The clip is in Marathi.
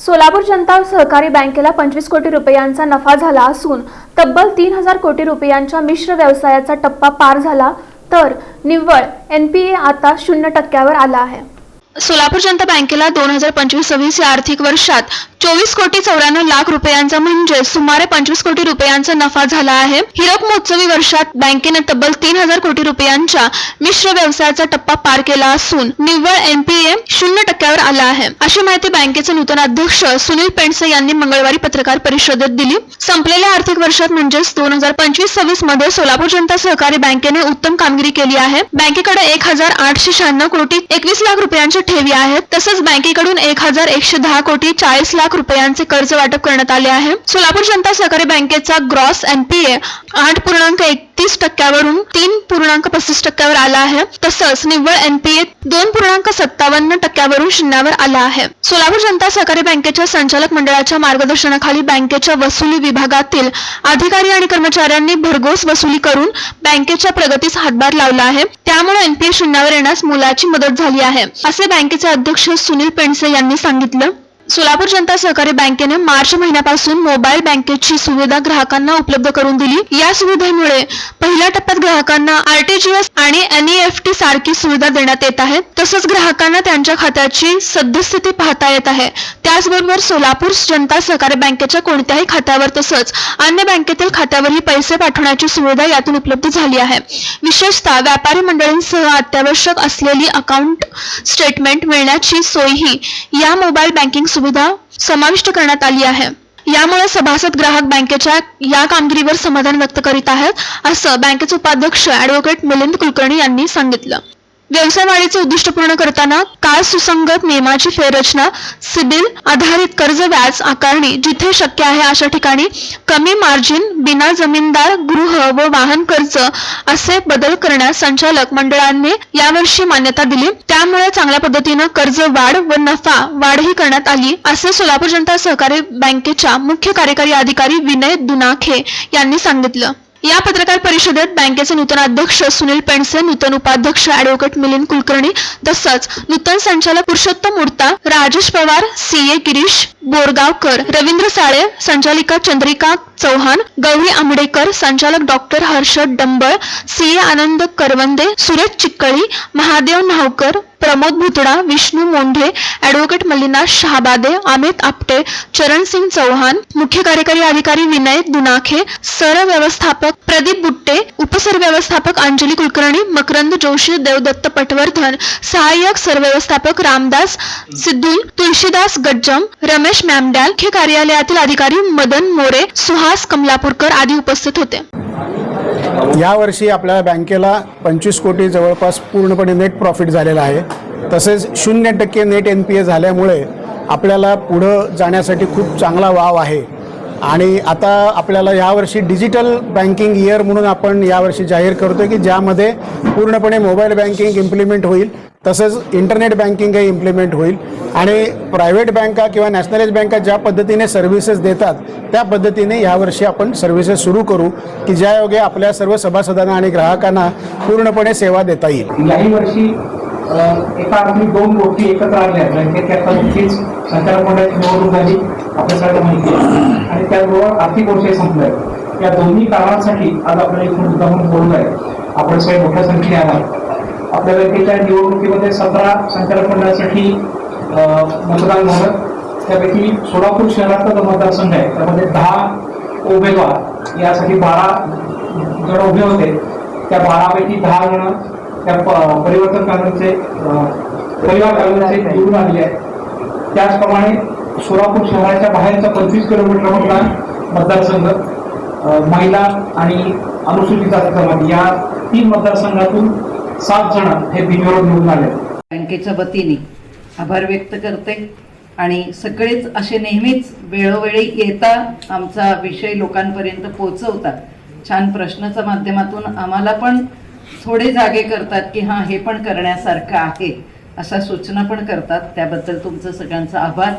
सोलापूर जनता सहकारी बँकेला 25 कोटी रुपयांचा नफा झाला असून तब्बल 3000 कोटी रुपयांच्या मिश्र व्यवसायाचा टप्पा पार झाला तर निव्वळ एनपीए आता 0% आला आहे। सोलापूर जनता बँकेला 2025-26 या आर्थिक वर्षात 24 कोटी 94 लाख रुपयांचा म्हणजे सुमारे 25 कोटी रुपयांचा नफा झाला आहे। हिरक महोत्सवी वर्षात बँकेने तब्बल 3000 कोटी रुपयांच्या मिश्र व्यवसायाचा टप्पा पार केला असून निव्वळ एनपीए 0% आला आहे, अशी माहिती बँकेचे नूतन अध्यक्ष सुनील पेंडसे यांनी मंगळवारी पत्रकार परिषदेत दिली। संपलेल्या आर्थिक वर्षात म्हणजेच 2025-26 मध्ये सोलापूर जनता सहकारी बँकेने उत्तम कामगिरी केली आहे। बँकेकडे 1896 कोटी 21 लाख रुपयांचे ठेवी आहेत, तसंच बँकेकडून 1110 कोटी 40 लाख रुपयांचे कर्ज वाटप करण्यात आले आहे। सोलापूर जनता सहकारी बँकेचा ग्रॉस एनपीए 8.31% वरून 3.35% आला आहे, तसंच निव्वळ एनपीए 2.57% वरून 0 आला आहे। सोलापूर जनता सहकारी बँकेच्या संचालक मंडळाच्या मार्गदर्शनाखाली बँकेच्या वसुली विभागातील अधिकारी आणि कर्मचाऱ्यांनी भरघोस वसुली करून बँकेच्या प्रगतीस हातभार लावला आहे, त्यामुळे एनपीए 0 येण्यास मोलाची मदत झाली आहे, असे बँकेचे अध्यक्ष सुनील पेंडसे यांनी सांगितलं। सोलापूर जनता सहकारी बँकेने मार्च महिन्यापासून मोबाईल बँकेची सुविधा ग्राहकांना उपलब्ध करून दिली। या सुविधेमुळे पहिल्या टप्प्यात ग्राहकांना आरटीजीएस आणि एनईएफटी सारखी सुविधा देण्यात येत आहे, तसंच ग्राहकांना त्यांच्या खात्याची सद्यस्थिती पाहता येत आहे। त्याचबरोबर सोलापूर जनता सहकारी बँकेच्या कोणत्याही खात्यावर तसंच अन्य बँकेतील खात्यावरही पैसे पाठवण्याची सुविधा यातून उपलब्ध झाली आहे। विशेषतः व्यापारी मंडळींसह अत्यावश्यक असलेली अकाउंट स्टेटमेंट मिळण्याची सोयही या मोबाईल बँकिंग सुविधा समाविष्ट करण्यात आली आहे। यामुळे सभासद ग्राहक बँकेच्या या कामगिरीवर समाधान व्यक्त करीत आहेत, असं बँकेचे उपाध्यक्ष ॲडव्होकेट मिलिंद कुलकर्णी यांनी सांगितलं। व्यवसाय वाढीचे उद्दिष्ट पूर्ण करताना काळ सुसंगत नियमाची फेररचना, सिबिल आधारित कर्ज व्याज आकारणी जिथे शक्य आहे अशा ठिकाणी कमी मार्जिन, बिना जमीनदार गृह व वाहन कर्ज असे बदल करण्यास संचालक मंडळाने यावर्षी मान्यता दिली। त्यामुळे चांगल्या पद्धतीने कर्ज वाढ व नफा वाढही करण्यात आली, असे सोलापूर जनता सहकारी बँकेच्या मुख्य कार्यकारी अधिकारी विनय दुनाखे यांनी सांगितलं। या पत्रकार परिषदेत बँकेचे नूतन अध्यक्ष सुनील पेंडसे, नूतन उपाध्यक्ष ॲडव्होकेट मिलिंद कुलकर्णी तसंच नूतन संचालक पुरुषोत्तम मुर्ता, राजेश पवार, सीए गिरीश बोरगावकर, रवींद्र साळे, संचालिका चंद्रिका चौहान, गौरी आंबेडकर, संचालक डॉक्टर हर्षद डंबळ, सीए आनंद करवंदे, सुरेश चिक्कळी, महादेव नाहवकर, प्रमोद भुतडा, विष्णू मोंढे, ॲडव्होकेट मल्लिनाथ शहाबादे, अमित आपटे, चरणसिंग चौहान, मुख्य कार्यकारी अधिकारी विनय दुनाखे, सर व्यवस्थापक प्रदीप बुट्टे, उपसर व्यवस्थापक अंजली कुलकर्णी, मकरंद जोशी, देवदत्त पटवर्धन, सहाय्यक सरव्यवस्थापक रामदास सिद्धूल, तुळशीदास गज्जम, रमेश मॅमड्याल, मुख्य कार्यालयातील अधिकारी मदन मोरे, सुहास कमलापूरकर आदी उपस्थित होते। यावर्षी आपल्या बँकेला 25 कोटी जवळपास पूर्णपणे नेट प्रॉफिट झालेला आहे, तसेच 0% नेट एनपीए झाल्यामुळे आपल्याला पुढं जाण्यासाठी खूप चांगला वाव आहे। आणि आता आपल्याला यावर्षी डिजिटल बँकिंग इयर म्हणून आपण यावर्षी जाहीर करतोय की ज्यामध्ये पूर्णपणे मोबाईल बँकिंग इम्प्लिमेंट होईल, तसंच इंटरनेट बँकिंगही इम्प्लिमेंट होईल आणि प्रायव्हेट बँका किंवा नॅशनलाइज बँका ज्या पद्धतीने सर्व्हिसेस देतात त्या पद्धतीने यावर्षी आपण सर्व्हिसेस सुरू करू की ज्यायोगे आपल्या सर्व सभासदांना आणि ग्राहकांना पूर्णपणे सेवा देता येईल। याही वर्षी एका अर्थी 2 गोष्टी एकत्र आल्या, बँकेच्या नुकतीच संचालक मंडळाची निवडणूक झाली आपल्या सगळ्यांना माहिती आहे आणि त्याचबरोबर आर्थिक वर्ष संपलंय। या दोन्ही कारणांसाठी आज आपल्याला इथून मुद्दा म्हणून बोललो आहे, आपण सगळे मोठ्या संख्येने आलात। आपल्या बँकेच्या निवडणुकीमध्ये 17 संचालक मंडळासाठी मतदान झालं, त्यापैकी सोलापूर शहराचा जो मतदारसंघ आहे त्यामध्ये 10 उमेदवार यासाठी 12 जण उभे होते, त्या 12 पैकी 10 जण त्या परिवर्तन काँग्रेसचे परिवार काँग्रेसचे निवडून आलेले आहेत। त्याचप्रमाणे सोलापूर शहराच्या बाहेरचा 25 किलोमीटर मधला मतदारसंघ महिला आणि अनुसूचित जाती जमाती या 3 मतदारसंघातून 7 जण हे बिनविरोध निवडून आले। बँकेच्या वतीने आभार व्यक्त करते आणि सगळेच असे नेहमीच वेळोवेळी येता आमचा विषय लोकांपर्यंत पोहोचवतात। छान प्रश्नाच्या माध्यमातून आम्हाला पण थोडे जागे करतात की हां हे पण करण्यासारखं आहे, अशा सूचना पण करतात। त्याबद्दल तुमचं सगळ्यांचा आभार।